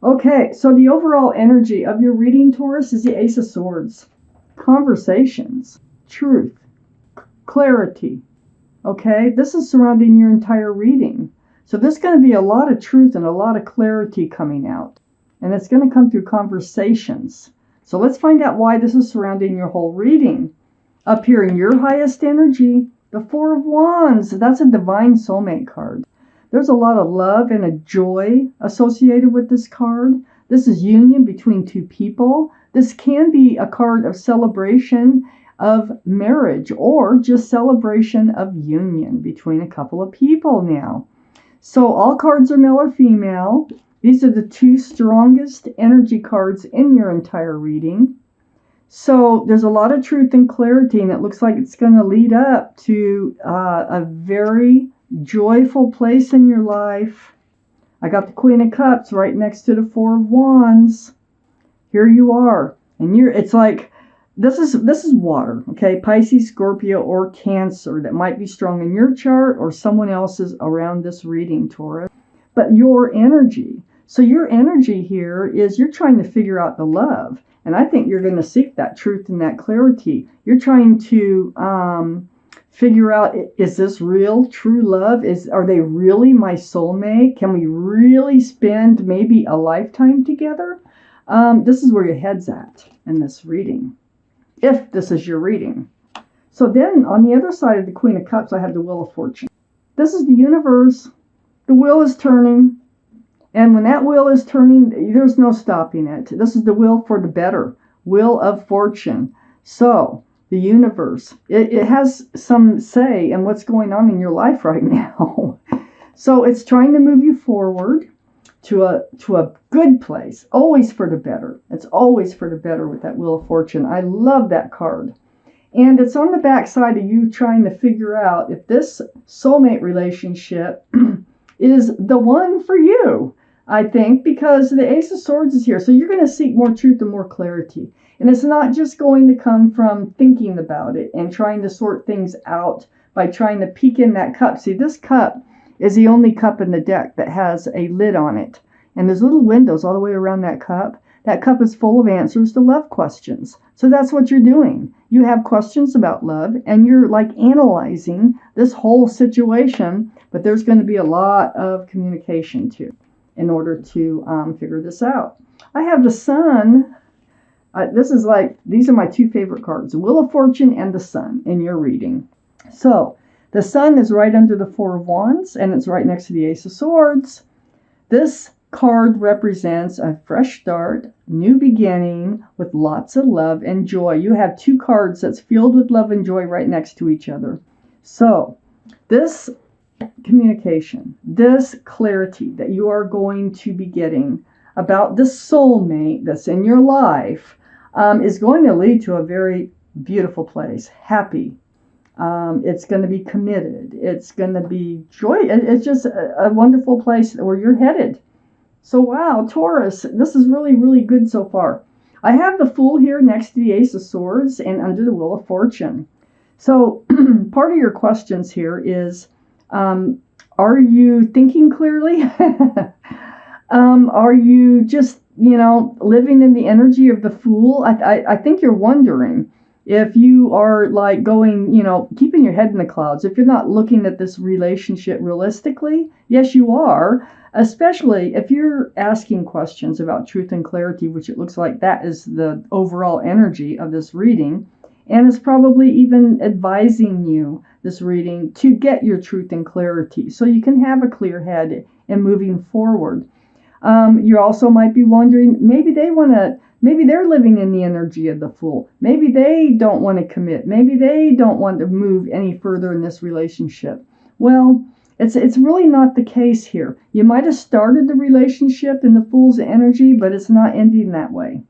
Okay, so the overall energy of your reading, Taurus, is the Ace of Swords. Conversations, truth, clarity. Okay, this is surrounding your entire reading. So there's going to be a lot of truth and a lot of clarity coming out. And it's going to come through conversations. So let's find out why this is surrounding your whole reading. Up here in your highest energy, the Four of Wands. That's a divine soulmate card. There's a lot of love and a joy associated with this card. This is union between two people. This can be a card of celebration of marriage or just celebration of union between a couple of people now. So all cards are male or female. These are the two strongest energy cards in your entire reading. So there's a lot of truth and clarity, and it looks like it's going to lead up to a very joyful place in your life. I got the Queen of Cups right next to the Four of Wands. Here you are, and it's like this is water, okay? Pisces, Scorpio, or Cancer that might be strong in your chart or someone else's around this reading, Taurus. But your energy. So your energy here is you're trying to figure out the love. And I think you're going to seek that truth and that clarity. You're trying to figure out, is this real, true love? Are they really my soulmate? Can we really spend maybe a lifetime together? This is where your head's at in this reading, if this is your reading. So then on the other side of the Queen of Cups, I have the Wheel of Fortune. This is the universe. The wheel is turning. And when that wheel is turning, there's no stopping it. This is the wheel for the better, Wheel of Fortune. So the universe, it has some say in what's going on in your life right now. So it's trying to move you forward to a good place, always for the better. It's always for the better with that Wheel of Fortune. I love that card. And it's on the back side of you trying to figure out if this soulmate relationship is the one for you, I think, because the Ace of Swords is here. So you're going to seek more truth and more clarity. And it's not just going to come from thinking about it and trying to sort things out by trying to peek in that cup. See, this cup is the only cup in the deck that has a lid on it. And there's little windows all the way around that cup. That cup is full of answers to love questions. So that's what you're doing. You have questions about love, and you're like analyzing this whole situation, but there's going to be a lot of communication too in order to figure this out. I have the Sun. These are my two favorite cards, the Wheel of Fortune and the Sun in your reading. So the Sun is right under the Four of Wands, and it's right next to the Ace of Swords. This card represents a fresh start, new beginning with lots of love and joy. You have two cards that's filled with love and joy right next to each other. So this communication, this clarity that you are going to be getting about the soulmate that's in your life is going to lead to a very beautiful place, happy. It's going to be committed. It's going to be joy. It's just a wonderful place where you're headed. So wow, Taurus, this is really, really good so far. I have the Fool here next to the Ace of Swords and under the Wheel of Fortune. So part of your questions here is, are you thinking clearly? Are you just, living in the energy of the Fool? I think you're wondering if you are like going, keeping your head in the clouds. If you're not looking at this relationship realistically, yes, you are. Especially if you're asking questions about truth and clarity, which it looks like that is the overall energy of this reading, and is probably even advising you, this reading, to get your truth and clarity so you can have a clear head in moving forward. You also might be wondering, maybe they're living in the energy of the Fool. Maybe they don't want to commit. Maybe they don't want to move any further in this relationship. Well, it's really not the case here. You might have started the relationship in the Fool's energy, but it's not ending that way.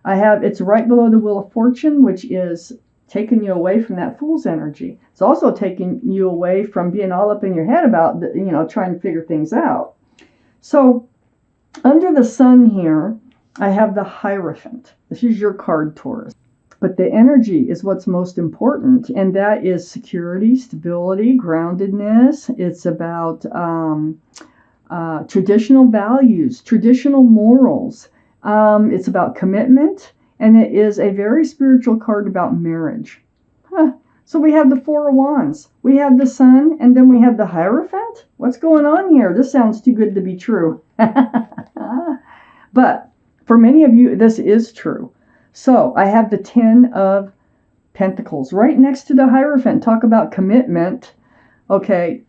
It's right below the Wheel of Fortune, which is taking you away from that Fool's energy. It's also taking you away from being all up in your head about, trying to figure things out. So under the Sun here, I have the Hierophant. This is your card, Taurus. But the energy is what's most important, and that is security, stability, groundedness. It's about traditional values, traditional morals. It's about commitment, and it is a very spiritual card about marriage. So we have the Four of Wands, we have the Sun, and then we have the Hierophant. What's going on here? This sounds too good to be true. But for many of you, this is true. So I have the Ten of Pentacles right next to the Hierophant. Talk about commitment. Okay,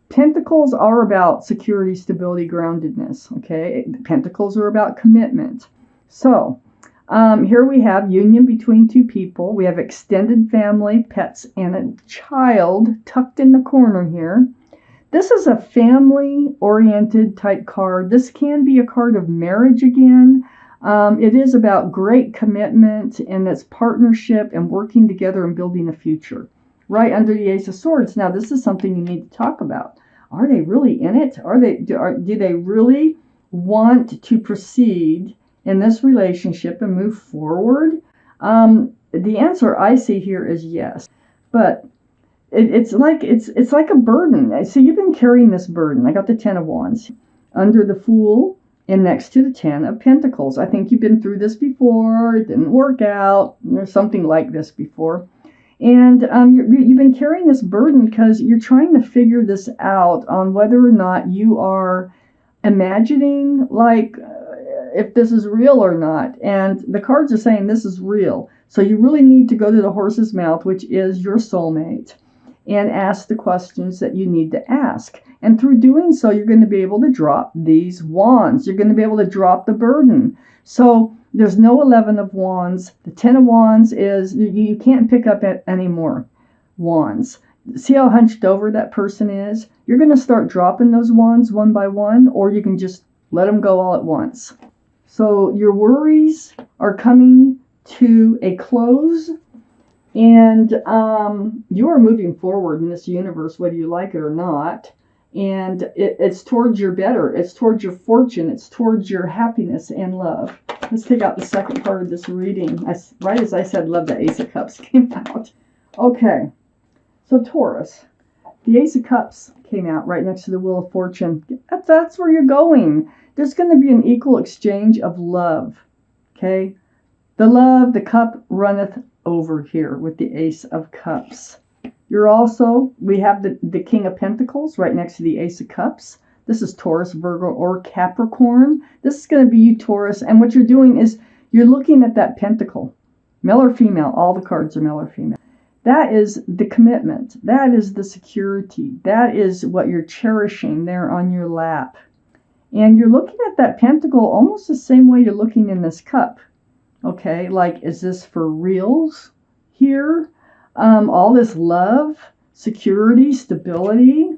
Pentacles are about security, stability, groundedness. Okay, Pentacles are about commitment. So here we have union between two people. We have extended family, pets, and a child tucked in the corner here. This is a family-oriented type card. This can be a card of marriage again. It is about great commitment, and it's partnership and working together and building a future. Right under the Ace of Swords. Now, this is something you need to talk about. Are they really in it? Do they really want to proceed in this relationship and move forward? The answer I see here is yes. But it's like a burden. So you've been carrying this burden. I got the Ten of Wands under the Fool and next to the Ten of Pentacles. I think you've been through this before. It didn't work out. There's something like this before. And you've been carrying this burden because you're trying to figure this out on whether or not you are imagining, like, if this is real or not. And the cards are saying this is real. So you really need to go to the horse's mouth, which is your soulmate, and ask the questions that you need to ask. And through doing so, you're going to be able to drop these wands. You're going to be able to drop the burden. So there's no 11 of Wands. The 10 of Wands is you can't pick up any more wands. See how hunched over that person is? You're going to start dropping those wands one by one, or you can just let them go all at once. So your worries are coming to a close, and you are moving forward in this universe, whether you like it or not. And it's towards your better. It's towards your fortune. It's towards your happiness and love. Let's take out the second part of this reading. Right as I said, love, the Ace of Cups came out. Okay, so Taurus, the Ace of Cups came out right next to the Wheel of Fortune. That's where you're going. There's going to be an equal exchange of love. Okay, the cup runneth over here with the Ace of Cups. We have the King of Pentacles right next to the Ace of Cups. This is Taurus, Virgo, or Capricorn. This is going to be you, Taurus. And what you're doing is you're looking at that pentacle. Male or female, all the cards are male or female. That is the commitment. That is the security. That is what you're cherishing there on your lap. And you're looking at that pentacle almost the same way you're looking in this cup. Okay, like, is this for reals here? All this love, security, stability.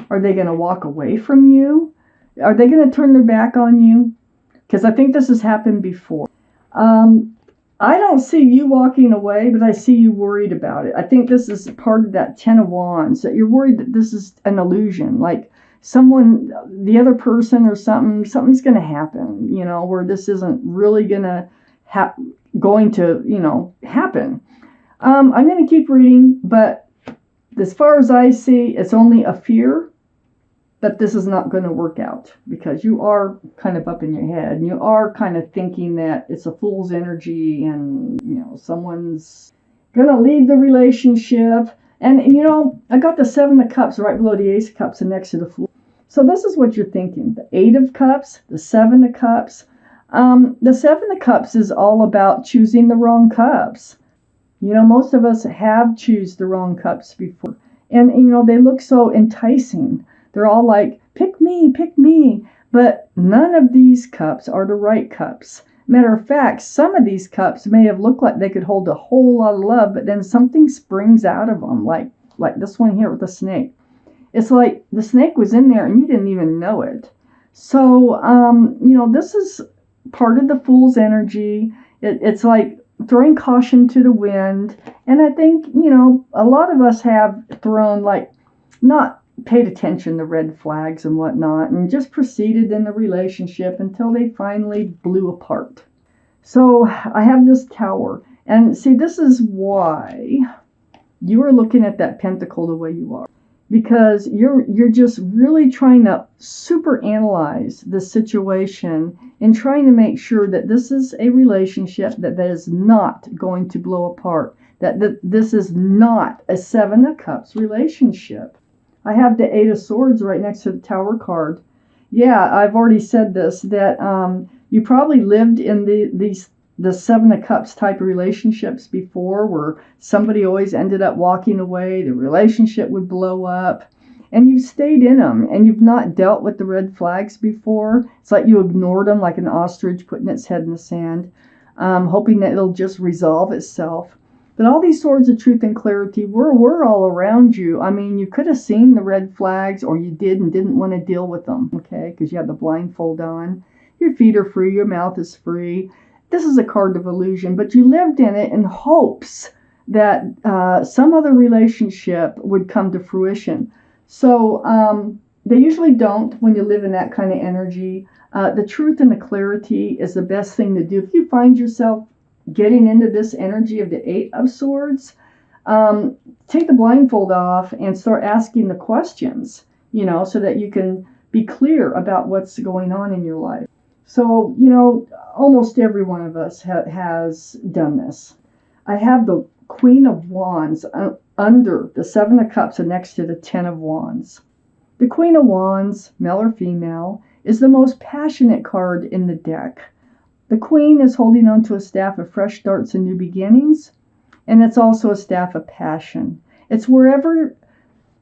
Are they going to walk away from you? Are they going to turn their back on you? Because I think this has happened before. I don't see you walking away, but I see you worried about it. I think this is part of that Ten of Wands, that you're worried that this is an illusion. Like someone, the other person or something's going to happen, where this isn't really going to happen. I'm going to keep reading, but as far as I see, it's only a fear that this is not going to work out, because you are kind of up in your head and you are kind of thinking that it's a fool's energy and, someone's going to leave the relationship. And, I got the Seven of Cups right below the Ace of Cups and next to the Fool. So this is what you're thinking. The Eight of Cups, the Seven of Cups. The Seven of Cups is all about choosing the wrong cups. Most of us have choose the wrong cups before. And, they look so enticing. They're all like, pick me, pick me. But none of these cups are the right cups. Matter of fact, some of these cups may have looked like they could hold a whole lot of love, but then something springs out of them, like this one here with the snake. It's like the snake was in there and you didn't even know it. So, this is part of the Fool's energy. It's like throwing caution to the wind. And I think, a lot of us have thrown, not paid attention to red flags and whatnot, and just proceeded in the relationship until they finally blew apart. So I have this Tower. And see, this is why you are looking at that pentacle the way you are. because you're just really trying to super analyze the situation and trying to make sure that this is a relationship that is not going to blow apart, that this is not a Seven of Cups relationship. I have the Eight of Swords right next to the Tower card. Yeah, I've already said this, that you probably lived in the Seven of Cups type of relationships before, where somebody always ended up walking away, the relationship would blow up, and you've stayed in them, and you've not dealt with the red flags before. It's like you ignored them, like an ostrich putting its head in the sand, hoping that it'll just resolve itself. But all these swords of truth and clarity were all around you. I mean, you could have seen the red flags, or you did and didn't want to deal with them, okay, because you had the blindfold on. Your feet are free, your mouth is free. This is a card of illusion, but you lived in it in hopes that some other relationship would come to fruition. So they usually don't when you live in that kind of energy. The truth and the clarity is the best thing to do. If you find yourself getting into this energy of the Eight of Swords, take the blindfold off and start asking the questions, so that you can be clear about what's going on in your life. So, almost every one of us has done this. I have the Queen of Wands under the Seven of Cups and next to the Ten of Wands. The Queen of Wands, male or female, is the most passionate card in the deck. The Queen is holding onto a staff of fresh starts and new beginnings, and it's also a staff of passion. It's wherever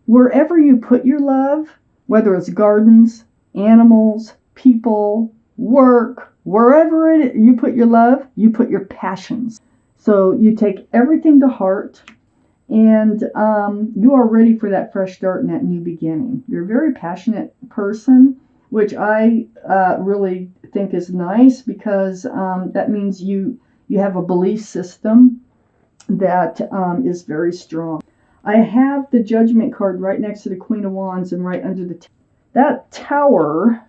you put your love, whether it's gardens, animals, people, work, wherever you put your love, you put your passions. So you take everything to heart, and you are ready for that fresh start and that new beginning. You're a very passionate person, which I really think is nice, because that means you have a belief system that is very strong. I have the Judgment card right next to the Queen of Wands and right under that Tower.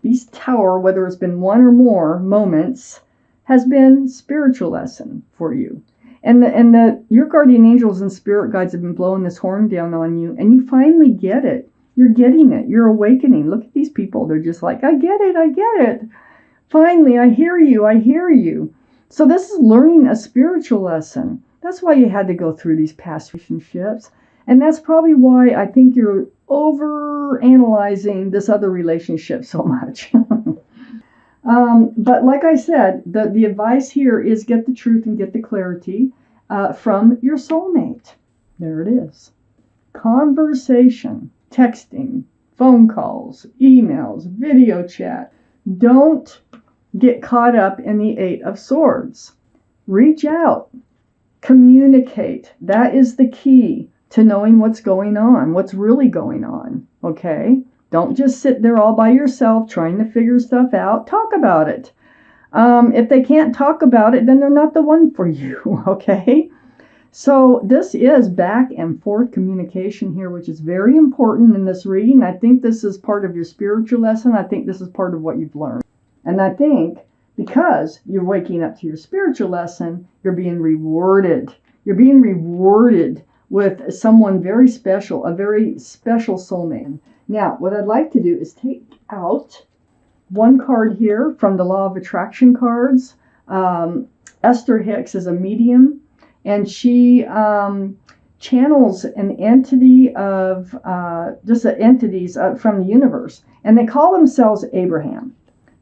These Tower, whether it's been one or more moments, has been spiritual lesson for you. And your guardian angels and spirit guides have been blowing this horn down on you, and you finally get it. You're getting it. You're awakening. Look at these people. They're just like, I get it. I get it. Finally, I hear you. I hear you. So this is learning a spiritual lesson. That's why you had to go through these past relationships. And that's probably why I think you're over analyzing this other relationship so much. But like I said, the advice here is get the truth and get the clarity from your soulmate. There it is. Conversation, texting, phone calls, emails, video chat. Don't get caught up in the Eight of Swords. Reach out. Communicate. That is the key to knowing what's going on, what's really going on, okay? Don't just sit there all by yourself trying to figure stuff out. Talk about it. If they can't talk about it, then they're not the one for you, okay? So this is back and forth communication here, which is very important in this reading. I think this is part of your spiritual lesson. I think this is part of what you've learned. And I think because you're waking up to your spiritual lesson, you're being rewarded. You're being rewarded with someone very special, a very special soulmate. Now, what I'd like to do is take out one card here from the Law of Attraction cards. Esther Hicks is a medium, and she channels an entity of entities from the universe, and they call themselves Abraham.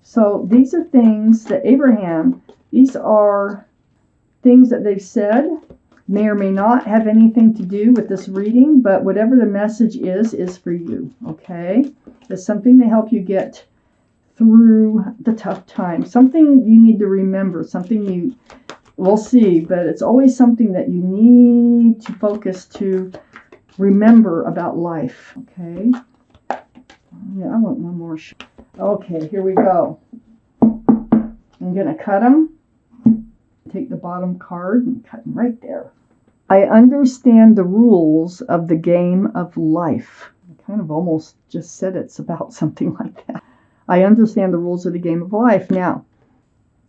So these are things that these are things that they've said, may or may not have anything to do with this reading, but whatever the message is for you, okay? It's something to help you get through the tough times, something you need to remember, something we'll see, but it's always something that you need to focus to remember about life, okay? Yeah, I want one more. Okay, here we go. I'm going to cut them. Take the bottom card and cut them right there. I understand the rules of the game of life. I kind of almost just said it's about something like that. I understand the rules of the game of life. Now,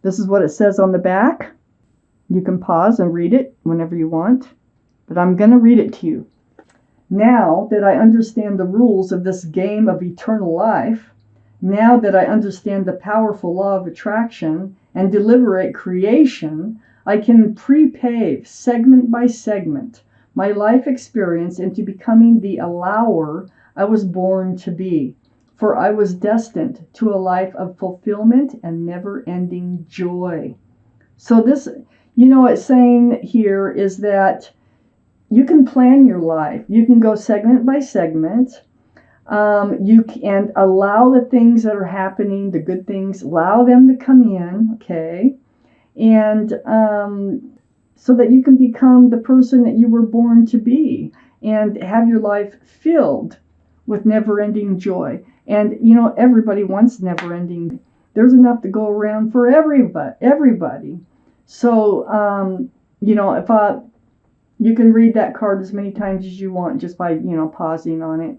this is what it says on the back. You can pause and read it whenever you want, but I'm going to read it to you. Now that I understand the rules of this game of eternal life, now that I understand the powerful law of attraction and deliberate creation, I can prepave segment by segment my life experience into becoming the allower I was born to be. For I was destined to a life of fulfillment and never-ending joy. So this, it's saying here is that you can plan your life. You can go segment by segment. You can allow the things that are happening, the good things, allow them to come in, okay? And so that you can become the person that you were born to be and have your life filled with never-ending joy. And, everybody wants never-ending. There's enough to go around for everybody. So, if you can read that card as many times as you want just by, pausing on it.